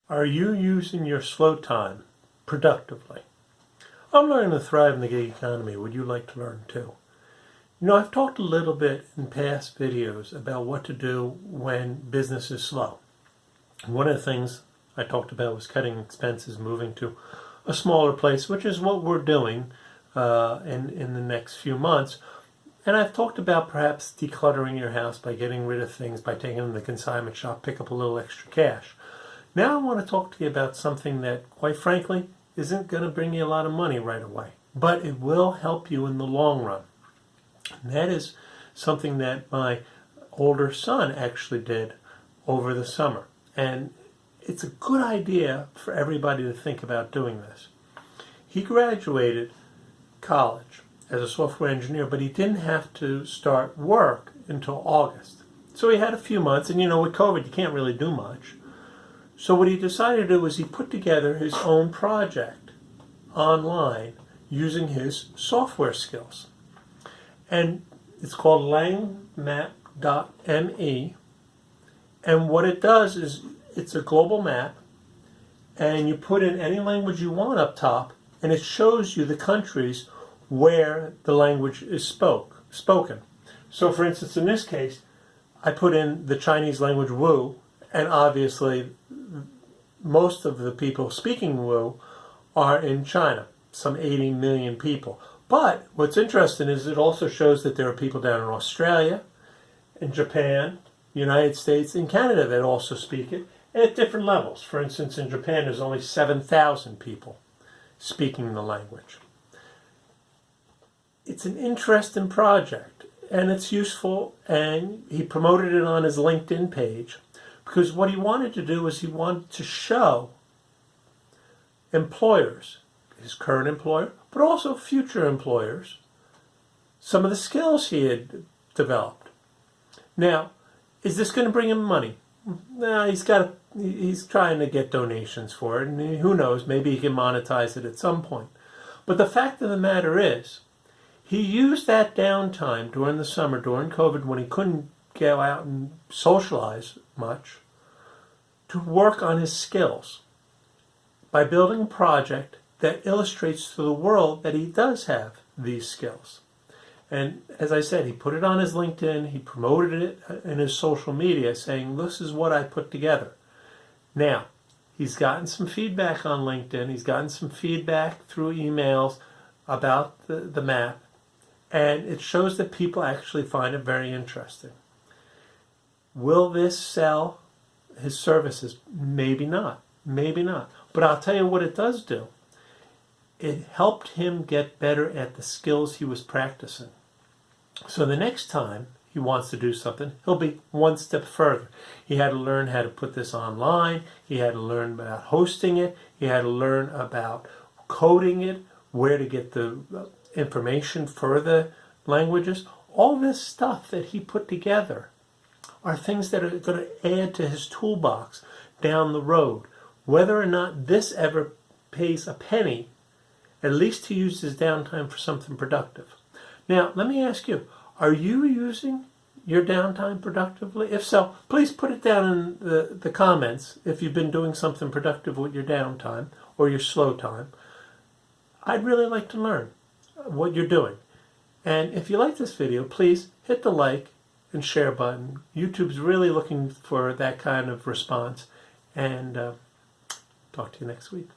Are you using your slow time productively? I'm learning to thrive in the gig economy. Would you like to learn too? You know, I've talked a little bit in past videos about what to do when business is slow. One of the things I talked about was cutting expenses, moving to a smaller place, which is what we're doing in the next few months. And I've talked about perhaps decluttering your house by getting rid of things, by taking them to the consignment shop, pick up a little extra cash. Now I want to talk to you about something that, quite frankly, isn't going to bring you a lot of money right away, but it will help you in the long run. And that is something that my older son actually did over the summer. And it's a good idea for everybody to think about doing this. He graduated college as a software engineer, but he didn't have to start work until August. So he had a few months, and you know, with COVID, you can't really do much. So what he decided to do was he put together his own project online using his software skills. And it's called langmap.me. And what it does is it's a global map, and you put in any language you want up top, and it shows you the countries where the language is spoken. So for instance, in this case, I put in the Chinese language Wu, and obviously most of the people speaking Wu are in China, some 80 million people. But what's interesting is it also shows that there are people down in Australia, in Japan, United States, and Canada that also speak it at different levels. For instance, in Japan, there's only 7,000 people speaking the language. It's an interesting project, and it's useful, and he promoted it on his LinkedIn page because what he wanted to do was he wanted to show employers, his current employer, but also future employers, some of the skills he had developed. Now, is this going to bring him money? No, he's trying to get donations for it, and who knows, maybe he can monetize it at some point. But the fact of the matter is, he used that downtime during the summer, during COVID, when he couldn't go out and socialize much, to work on his skills by building a project that illustrates to the world that he does have these skills. And as I said, he put it on his LinkedIn, he promoted it in his social media, saying, this is what I put together. Now, he's gotten some feedback on LinkedIn, he's gotten some feedback through emails about the map, and it shows that people actually find it very interesting. Will this sell his services? Maybe not. Maybe not. But I'll tell you what it does do. It helped him get better at the skills he was practicing. So the next time he wants to do something, he'll be one step further. He had to learn how to put this online. He had to learn about hosting it. He had to learn about coding it, where to get the information for the languages. All this stuff that he put together are things that are going to add to his toolbox down the road. Whether or not this ever pays a penny, at least he used his downtime for something productive. Now, let me ask you, are you using your downtime productively? If so, please put it down in the comments if you've been doing something productive with your downtime or your slow time. I'd really like to learn what you're doing. And if you like this video, please hit the like and share button. YouTube's really looking for that kind of response. And talk to you next week.